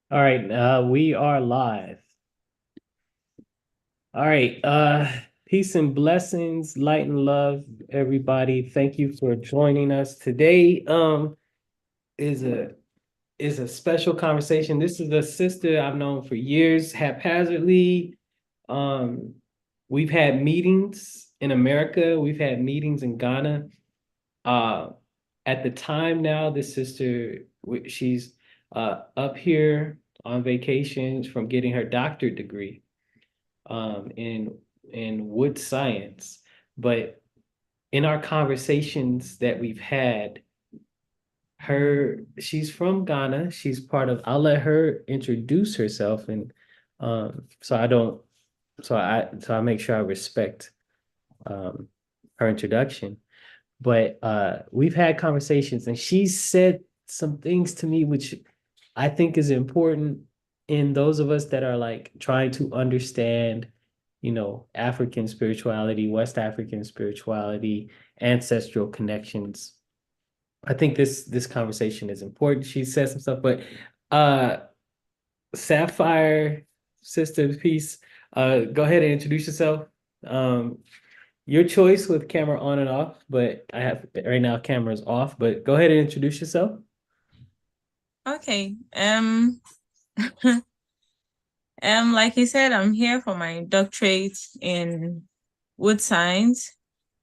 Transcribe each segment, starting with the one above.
All right, we are live. All right, peace and blessings, light and love, everybody. Thank you for joining us today. Is a is a special conversation. This is a sister I've known for years, haphazardly. Um, we've had meetings in America, we've had meetings in Ghana. Uh, at the time now, this sister, she's up here on vacation from getting her doctorate degree in wood science. But in our conversations that we've had, she's from Ghana. She's part of, I'll let her introduce herself, and so I don't so I make sure I respect um her introduction. But we've had conversations and she said some things to me which I think is important in those of us that are like trying to understand, African spirituality, West African spirituality, ancestral connections. I think this conversation is important. She said some stuff, but uh Sapphire, sister, peace. Go ahead and introduce yourself. Um, your choice with camera on and off, but I have right now cameras off, but go ahead and introduce yourself. Okay. Like I said, I'm here for my doctorate in wood science,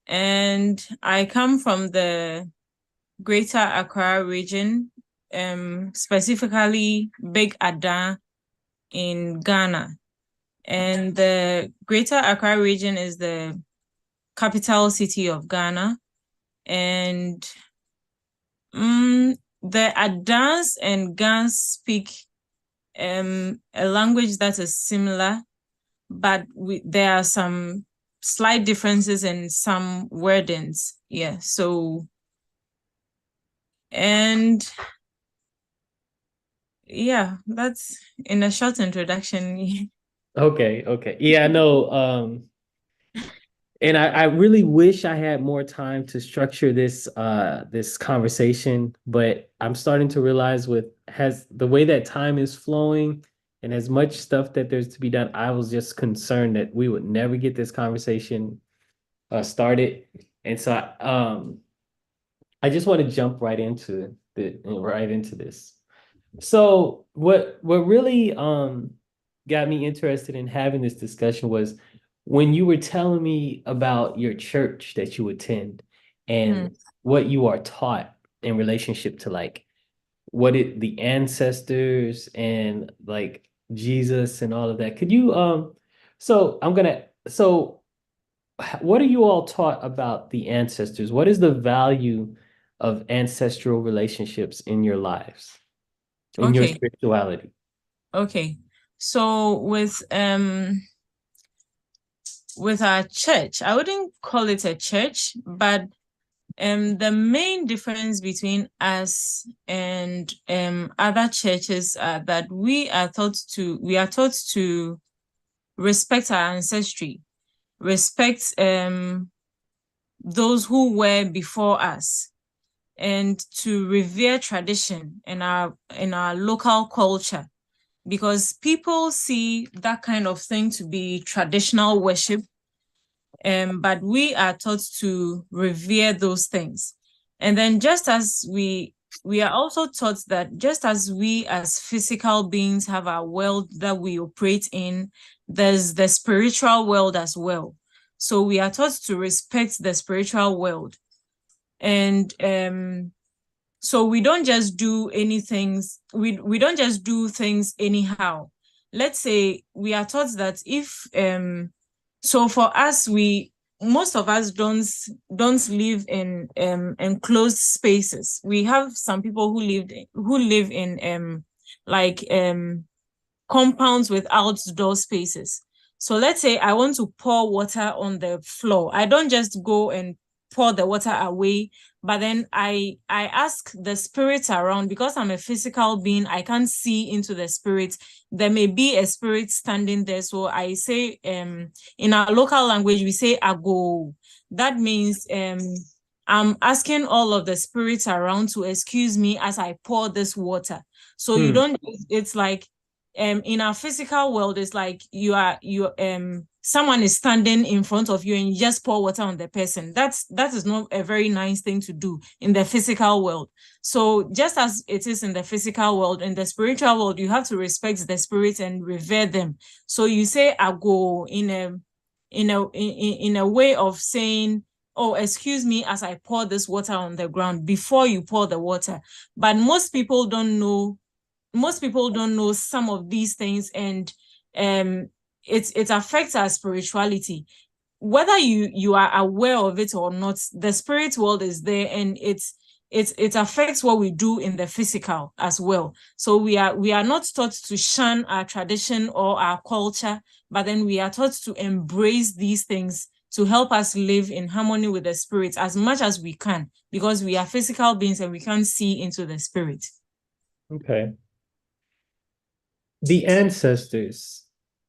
and I come from the Greater Accra region, specifically Big Ada in Ghana. And the Greater Accra region is the capital city of Ghana. And the Adans and Gans speak a language that is similar, but there are some slight differences in some wordings. Yeah. So, and yeah, that's in a short introduction. Okay, okay. Yeah, I know. And I really wish I had more time to structure this conversation, but I'm starting to realize with has the way that time is flowing and as much stuff that there's to be done, I was just concerned that we would never get this conversation started. And so I just want to jump right into this. So what really got me interested in having this discussion was when you were telling me about your church that you attend Hmm. and what you are taught in relationship to like the ancestors and like Jesus and all of that. Could you so I'm gonna so what are you all taught about the ancestors? What is the value of ancestral relationships in your lives, in your Okay. spirituality? Okay. So with our church, I wouldn't call it a church, but the main difference between us and other churches are that we are taught to respect our ancestry, respect those who were before us, and to revere tradition in our local culture, because people see that kind of thing to be traditional worship, but we are taught to revere those things. And then we are also taught that just as we as physical beings have our world that we operate in, there's the spiritual world as well. So we are taught to respect the spiritual world. And so we don't just do anything, we don't just do things anyhow. Let's say we are taught that if so for us, we most of us don't live in enclosed spaces. We have some people who live in like compounds with outdoor spaces. So let's say I want to pour water on the floor. I don't just go and pour the water away, but then I ask the spirits around, because I'm a physical being, I can't see into the spirit. There may be a spirit standing there. So I say in our local language we say ago. That means I'm asking all of the spirits around to excuse me as I pour this water. So you Hmm. don't, it's like in our physical world, it's like someone is standing in front of you and you just pour water on the person. That is not a very nice thing to do in the physical world. So just as it is in the physical world, in the spiritual world, you have to respect the spirit and revere them. So you say ago in a way of saying, oh, excuse me as I pour this water on the ground before you pour the water. But most people don't know some of these things, and it affects our spirituality. Whether you are aware of it or not, the spirit world is there, and it affects what we do in the physical as well. So we are not taught to shun our tradition or our culture, but then we are taught to embrace these things to help us live in harmony with the spirit as much as we can, because we are physical beings and we can't see into the spirit. Okay. The ancestors,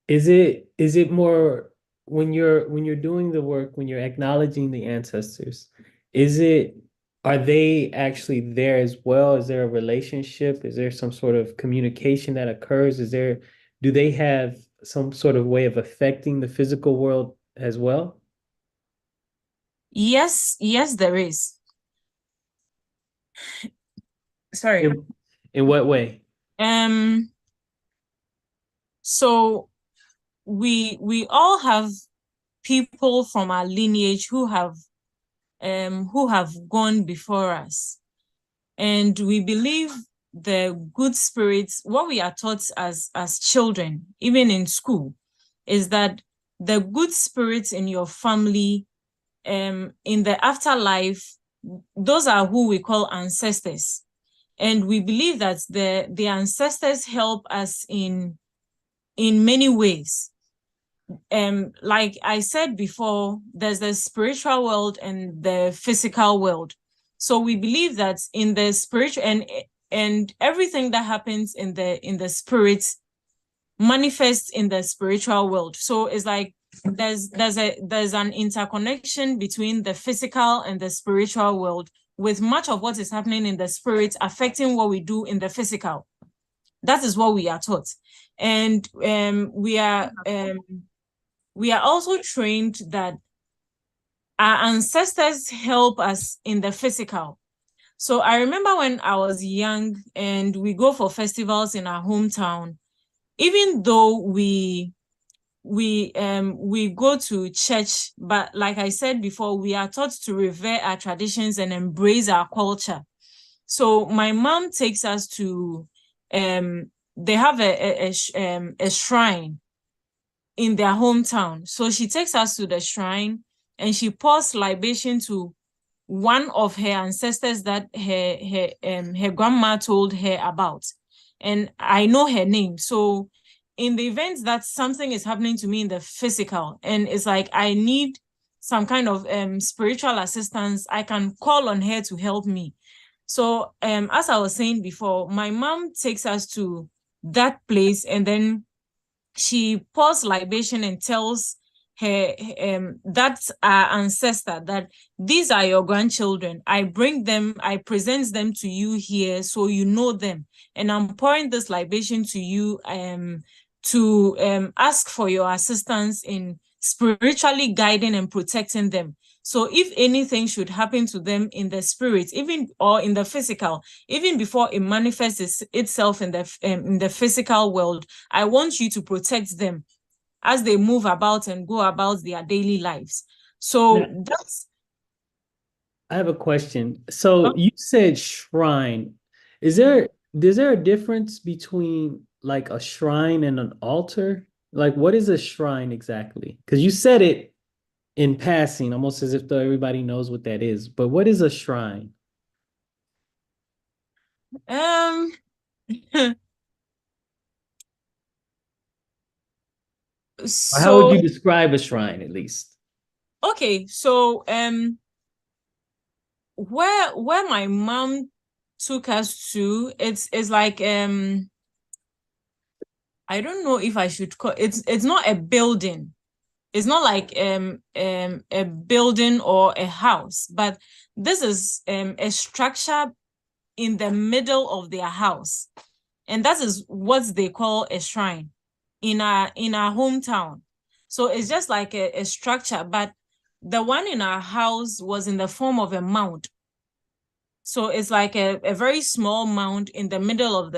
is it more when you're doing the work, when you're acknowledging the ancestors, is it are they actually there as well? Is there a relationship? Is there some sort of communication that occurs? Do they have some sort of way of affecting the physical world as well? Yes, there is. Sorry. In what way? Um, so we all have people from our lineage who have gone before us. And we believe the good spirits, what we are taught as children, even in school, is that the good spirits in your family, in the afterlife, those are who we call ancestors. And we believe that the ancestors help us in many ways. Like I said before, there's the spiritual world and the physical world. So we believe that in the spiritual and everything that happens in the spirit manifests in the spiritual world. So it's like there's an interconnection between the physical and the spiritual world, with much of what is happening in the spirit affecting what we do in the physical. That is what we are taught. And we are also trained that our ancestors help us in the physical. So I remember when I was young and we go for festivals in our hometown, even though we go to church, but like I said before, we are taught to revere our traditions and embrace our culture. So my mom takes us to they have a shrine in their hometown. So she takes us to the shrine and she pours libation to one of her ancestors that her grandma told her about. And I know her name. So in the event that something is happening to me in the physical, and it's like I need some kind of spiritual assistance, I can call on her to help me. So as I was saying before, my mom takes us to that place, and then she pours libation and tells her that's our ancestor that these are your grandchildren. I present them to you here so you know them, and I'm pouring this libation to you to ask for your assistance in spiritually guiding and protecting them. So if anything should happen to them in the spirit, even or in the physical, even before it manifests itself in the physical world, I want you to protect them as they move about and go about their daily lives. So that's. I have a question. So you said shrine. Is there a difference between like a shrine and an altar? Like what is a shrine exactly? Because you said it in passing, almost as if though everybody knows what that is. But what is a shrine? Um, Or how would so you describe a shrine at least? okay, so where my mom took us to, it's like I don't know if I should call it's not a building. It's not like a building or a house, but this is a structure in the middle of their house. and that is what they call a shrine in our hometown. So it's just like a structure, but the one in our house was in the form of a mound. So it's like a very small mound in the middle of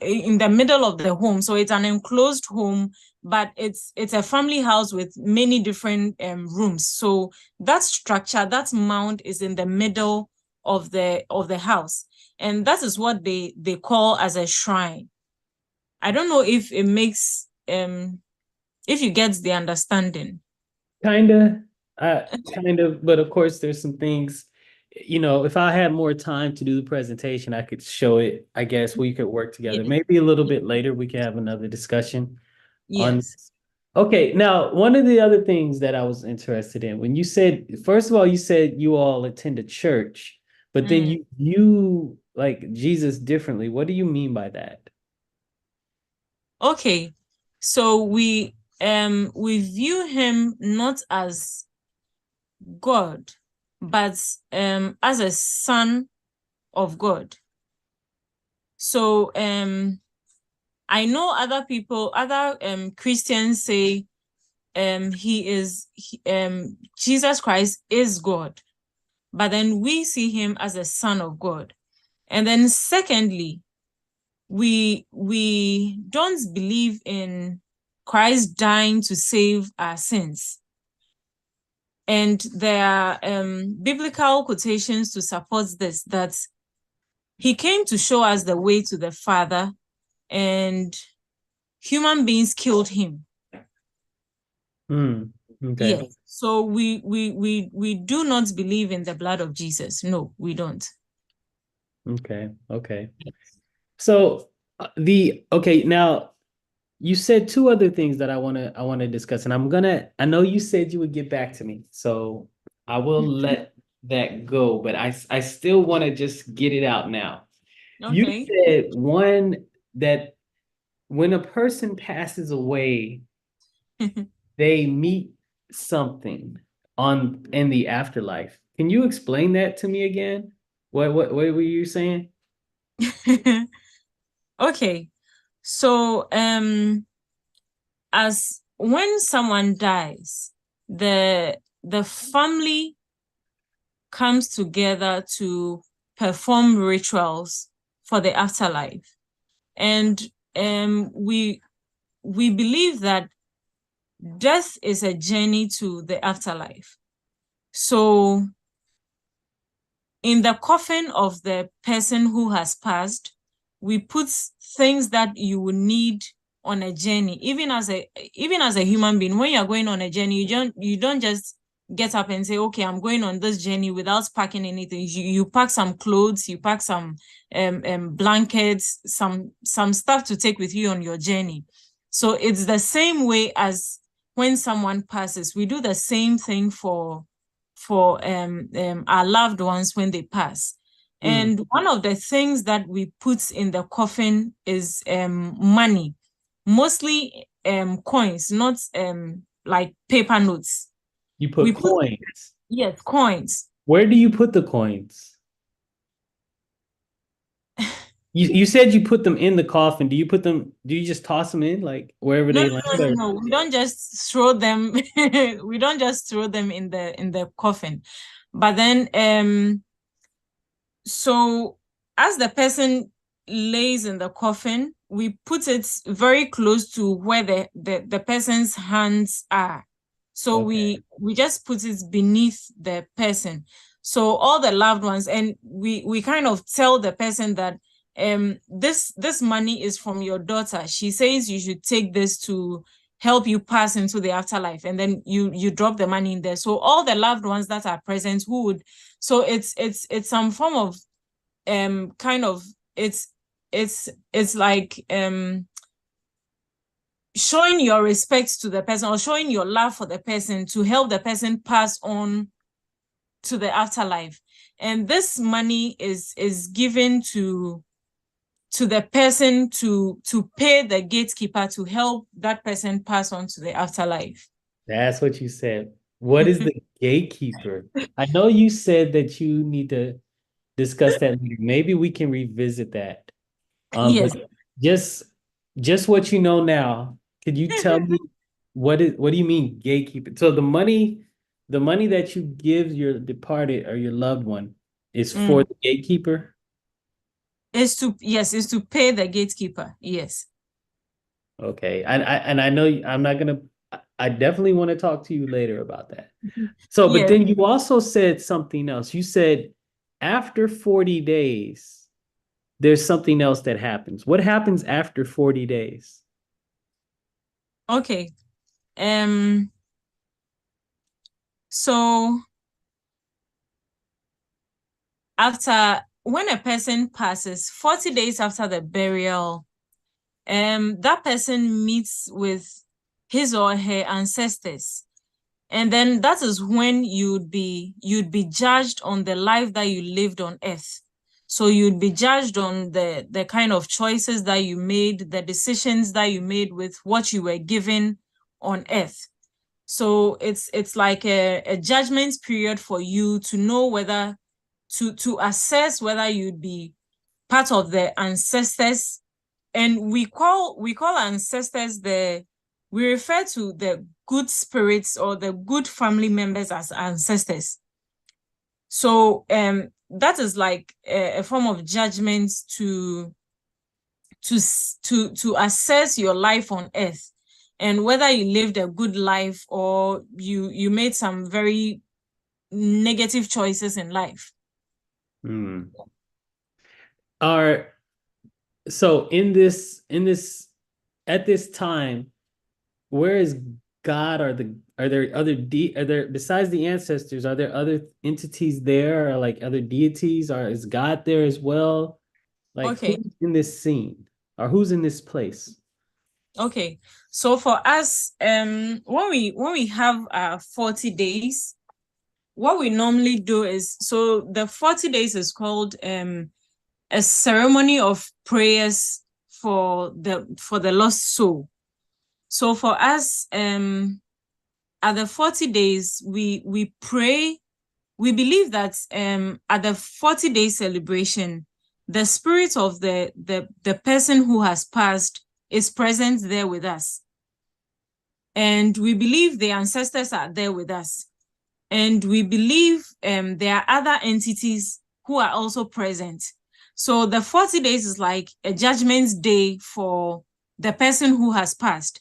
in the middle of the home. So it's an enclosed home, but it's a family house with many different rooms. So that structure, that mound, is in the middle of the house, and that is what they call as a shrine. I don't know if it makes if you get the understanding. Kind of, kind of, but of course, there's some things, if I had more time to do the presentation, I could show it. I guess we could work together. Yes. Maybe a little bit later, we could have another discussion on. Yes. Okay, now, one of the other things that I was interested in, when you said, first of all, you said you all attend a church, but then Mm. you view like Jesus differently. What do you mean by that? Okay. So we view him not as God, but as a son of God. So I know other people, other Christians say Jesus Christ is God, but then we see him as a son of God. And then secondly, we don't believe in Christ dying to save our sins. And there are biblical quotations to support this, that he came to show us the way to the Father, and human beings killed him. Okay. Yes. So we do not believe in the blood of Jesus. No, we don't. Okay. Okay. So okay, now you said two other things that I want to discuss, and I know you said you would get back to me, so I will let that go, but I still want to just get it out now. You Okay. said one, that when a person passes away, they meet something on in the afterlife. Can you explain that to me again? What were you saying? Okay. So as when someone dies, the family comes together to perform rituals for the afterlife. And we believe that death is a journey to the afterlife. So in the coffin of the person who has passed, we put things that you will need on a journey. Even as a human being, when you're going on a journey, you don't just get up and say, okay, I'm going on this journey without packing anything. You pack some clothes, you pack some blankets, some stuff to take with you on your journey. So it's the same way as when someone passes. We do the same thing for our loved ones when they pass. And one of the things that we put in the coffin is money, mostly coins, not like paper notes. You We put put, coins. yes, coins. Where do you put the coins? You said you put them in the coffin. Do you just toss them in, like wherever No, they no, land? no, no, no. We don't just throw them. We don't just throw them in the coffin, but then so as the person lays in the coffin, we put it very close to where the person's hands are. So Okay. we just put it beneath the person. So all the loved ones, and we kind of tell the person that this money is from your daughter. She says you should take this to help you pass into the afterlife, and then you drop the money in there. So all the loved ones that are present who would, so it's some form of kind of, it's it's like showing your respect to the person, or showing your love for the person, to help the person pass on to the afterlife. And this money is given to the person to pay the gatekeeper to help that person pass on to the afterlife. That's what you said. What is the gatekeeper? I know you said that you need to discuss that later. Maybe we can revisit that. But Yes. just just what you know now. Could you tell me what do you mean gatekeeper? So the money that you give your departed or your loved one is for Mm. the gatekeeper? Is to pay the gatekeeper. Yes. Okay. And I know I'm not gonna I definitely want to talk to you later about that. So, but Yes. then you also said something else. You said after 40 days, there's something else that happens. What happens after 40 days? Okay. Um, so after when a person passes 40 days after the burial, that person meets with his or her ancestors. And then that is when you'd be judged on the life that you lived on earth. So you'd be judged on the kind of choices that you made, the decisions that you made with what you were given on earth. So it's like a judgment period for you to know whether to assess whether you'd be part of the ancestors. And we call ancestors we refer to the good spirits or the good family members as ancestors. So that is like a form of judgment to assess your life on earth and whether you lived a good life or you made some very negative choices in life. Hmm. Are so in this at this time, where is God? Are there other are there besides the ancestors, are there other entities there or like other deities? Or is God there as well? Like Okay. who's in this scene? Or who's in this place? Okay. So for us, when we have 40 days, what we normally do is, so the 40 days is called a ceremony of prayers for the lost soul. So for us, at the 40 days, we pray. We believe that at the 40 day celebration, the spirit of the person who has passed is present there with us. And we believe the ancestors are there with us. And we believe there are other entities who are also present. So the 40 days is like a judgment day for the person who has passed.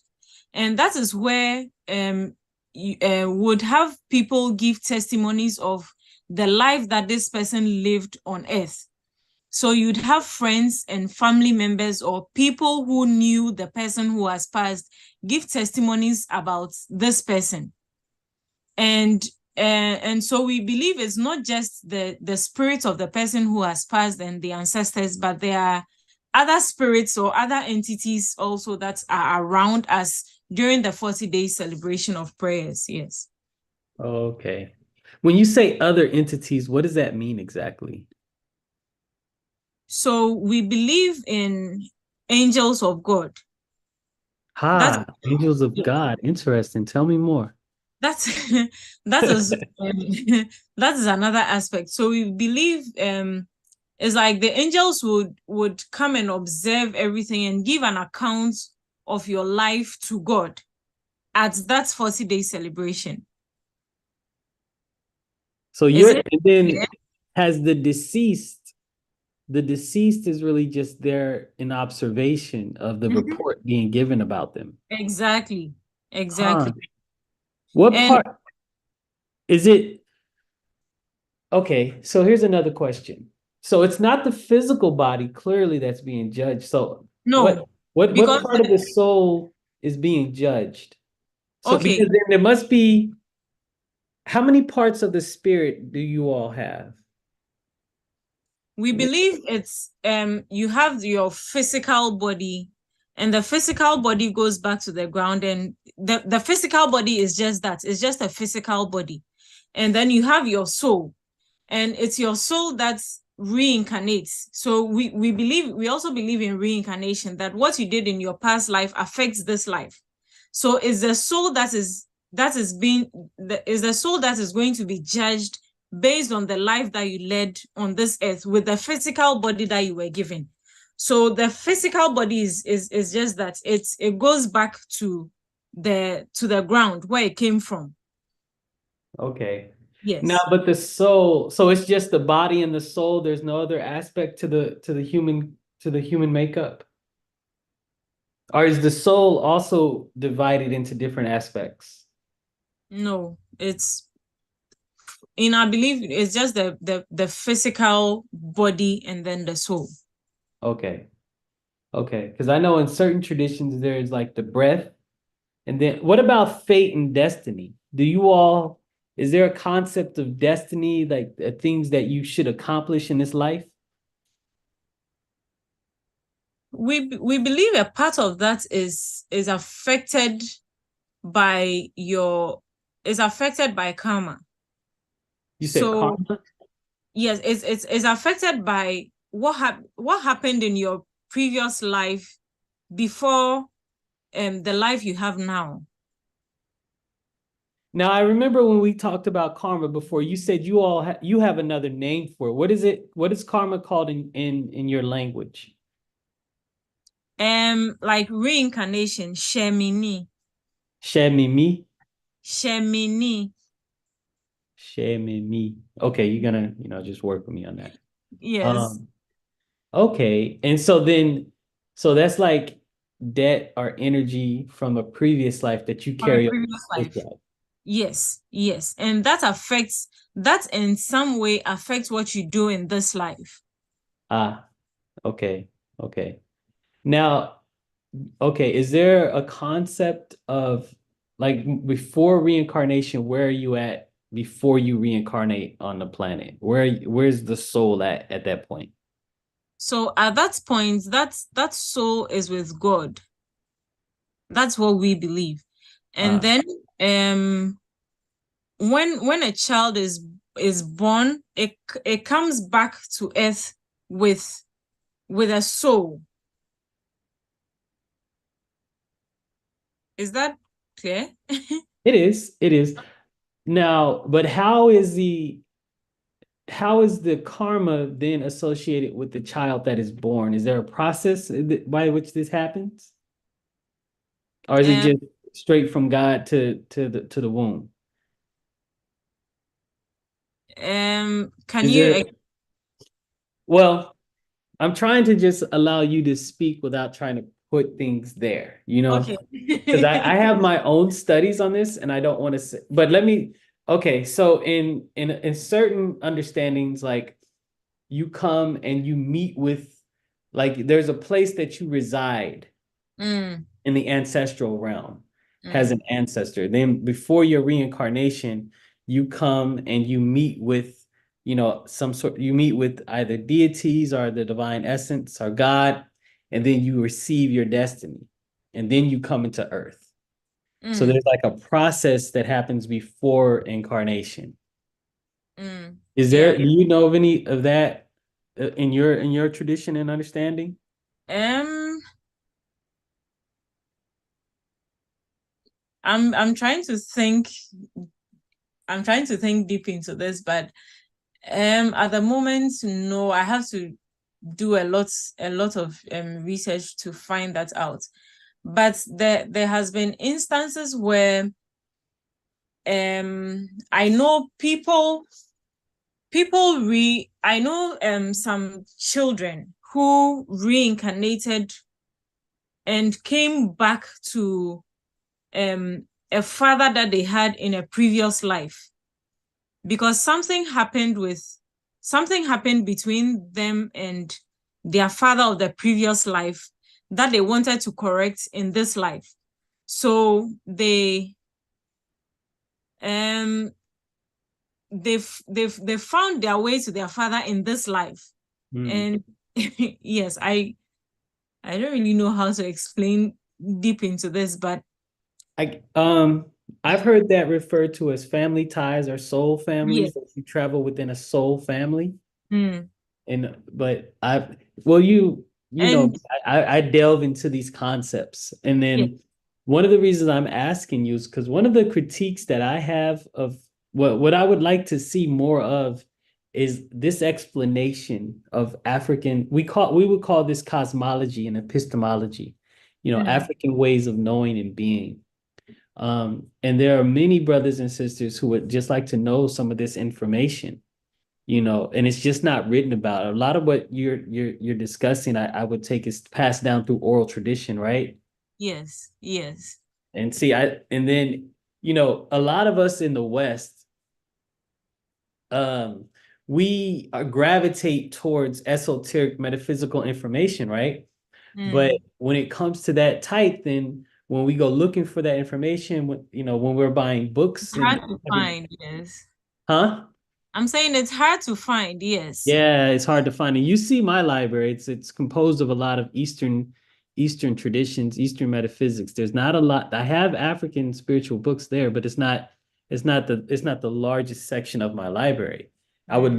And that is where you would have people give testimonies of the life that this person lived on earth. So you'd have friends and family members or people who knew the person who has passed give testimonies about this person. And so we believe it's not just the spirit of the person who has passed and the ancestors, but there are other spirits or other entities also that are around us during the 40 days celebration of prayers. Yes. Okay. When you say other entities, what does that mean exactly? So we believe in angels of God. That Angels of God. Interesting. Tell me more. that's that is that is another aspect. So we believe it's like the angels would come and observe everything and give an account of your life to God at that 40-day celebration. So Is you're, it and then clear? has the deceased is really just there in observation of the Mhm. report being given about them. Exactly. Huh. Exactly. What And part is it? Okay, so here's another question. So it's not the physical body clearly that's being judged. So what no, what because part of the soul is being judged? So because okay, then there must be, how many parts of the spirit do you all have? we believe it's you have your physical body, and the physical body goes back to the ground, and the physical body is just that, it's just a physical body. And then you have your soul, and it's your soul that reincarnates. So we also believe in reincarnation, that what you did in your past life affects this life. So it's the soul that is being is the soul that is going to be judged based on the life that you led on this earth with the physical body that you were given. So the physical body is just that it goes back to the ground where it came from. Okay. Now, Yes. but the soul, so it's just the body and the soul. There's no other aspect to the human makeup. Or is the soul also divided into different aspects? No, it's in I believe it's just the physical body and then the soul. Okay. Okay. Because I know in certain traditions there's like the breath. And then what about fate and destiny? Is there a concept of destiny, like things that you should accomplish in this life? We believe a part of that is affected by your is affected by karma. You said So karma? yes, it's affected by what happened in your previous life before the life you have now. Now, I remember when we talked about karma before, you said you have another name for it. What is it? What is karma called in your language? Like reincarnation, Shemini. Shemimi, Shemini. Shemimi. Okay, you're gonna, just work with me on that. Yes. Um, okay. And so that's like debt or energy from a previous life that you From a carry over previous to this life. life. Yes, yes. And that in some way affects what you do in this life. Ah, okay. Okay. Now, okay, is there a concept of like before reincarnation, where are you at before you reincarnate on the planet? Where's the soul at that point? So at that point, that soul is with God. That's what we believe. And Ah, then when a child is born, it comes back to earth with with a soul. Is that clear? it is. It is. Now, but how is the karma then associated with the child that is born? Is there a process by which this happens? Or is it Um, just straight from God to the womb? can Is you there well, I'm trying to just allow you to speak without trying to put things there, okay. because I have my own studies on this and I don't want to say, but let me, okay, so in certain understandings, like you come and you meet with, like there's a place that you reside Mm, in the ancestral realm, has mm, an ancestor. Then before your reincarnation, you come and you meet with, you meet with either deities or the divine essence or God, and then you receive your destiny. And then you come into earth. So mm, there's like a process that happens before incarnation. yeah. Do you know of any of that in your tradition and understanding? Um, I'm trying to think. I'm trying to think deep into this, but at the moment, no, I have to do a lot of research to find that out. But there has been instances where I know I know some children who reincarnated and came back to a father that they had in a previous life because something happened between them and their father of the previous life that they wanted to correct in this life. So um they found their way to their father in this life. Hmm. And yes, I don't really know how to explain deep into this, but I I've heard that referred to as family ties or soul yeah. families, that you travel within a soul family. Mm. And but I well you know And I delve into these concepts. And yeah. then one of the reasons I'm asking you is because one of the critiques that I have of what I would like to see more of is this explanation of African, we would call this cosmology and epistemology, Mm. African ways of knowing and being. And there are many brothers and sisters who would just like to know some of this information, and it's just not written about. A lot of what you're discussing, I would take is passed down through oral tradition, right? Yes, yes. And see, and then, a lot of us in the West, um, we gravitate towards esoteric metaphysical information, right? But Mm. when it comes to that type, then when we go looking for that information, when we're buying books Hard and to having, find, yes. huh? I'm saying it's hard to find, yes. Yeah, it's hard to find. And you see my library, it's composed of a lot of Eastern traditions, Eastern metaphysics. There's not a lot. I have African spiritual books there, but it's not the largest section of my library. Mm. I would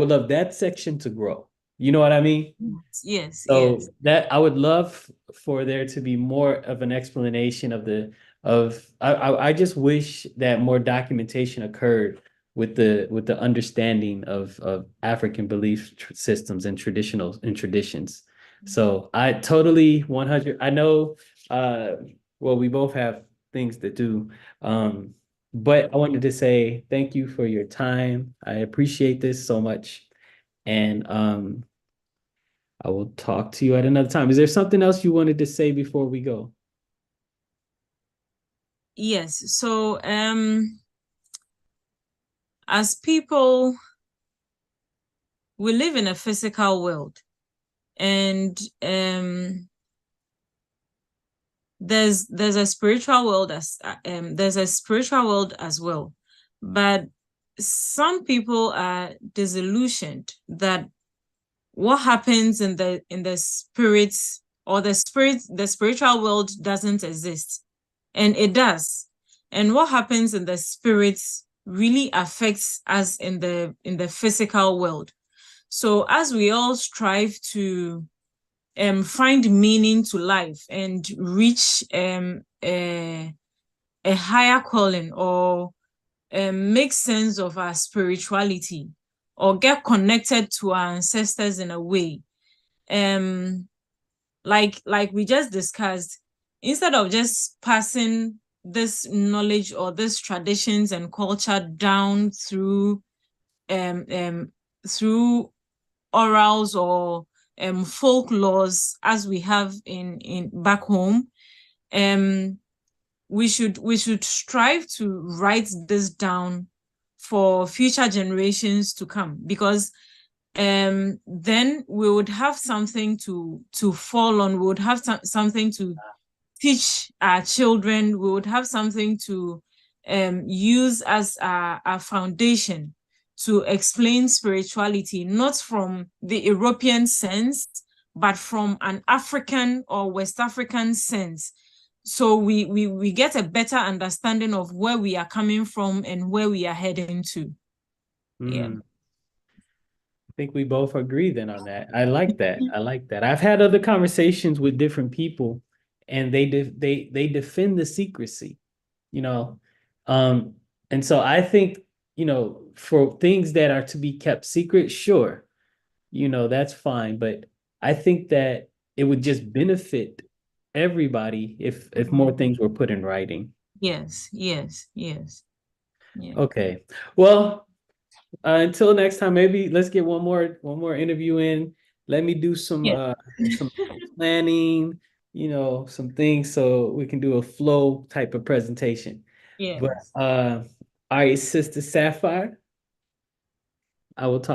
love that section to grow. You know what I mean? Yes, yes. So that I would love for there to be more of an explanation of the of I just wish that more documentation occurred with the understanding of African belief systems and traditions. So I totally 100. I know. Well, we both have things to do. But I wanted to say thank you for your time. I appreciate this so much, and I will talk to you at another time. Is there something else you wanted to say before we go? Yes. So, as people, we live in a physical world, and there's a spiritual world as well. But some people are disillusioned that what happens in the spirits or the spiritual world doesn't exist, and it does. And what happens in the spirits really affects us in the physical world. So as we all strive to find meaning to life and reach a higher calling, or make sense of our spirituality, or get connected to our ancestors in a way, um like we just discussed, instead of just passing this knowledge or these traditions and culture down um um through orals or folklores as we have in back home, um we should strive to write this down for future generations to come, because then we would have something to fall on. We would have something to teach our children. We would have something to use as our foundation to explain spirituality, not from the European sense, but from an African or West African sense. So we get a better understanding of where we are coming from and where we are heading to. Yeah. I think we both agree then on that. I like that. I like that. I've had other conversations with different people, and they defend the secrecy, you know. Um, and so I think, for things that are to be kept secret, sure, that's fine. But I think that it would just benefit everybody if more Mhm. things were put in writing. Yes, yes, yes. Yeah. Okay. Well, until next time, maybe let's get one more interview in. Let me do Yeah. some planning, some things so we can do a flow type of presentation. But Yes. all right, Sister Sapphire, I will talk.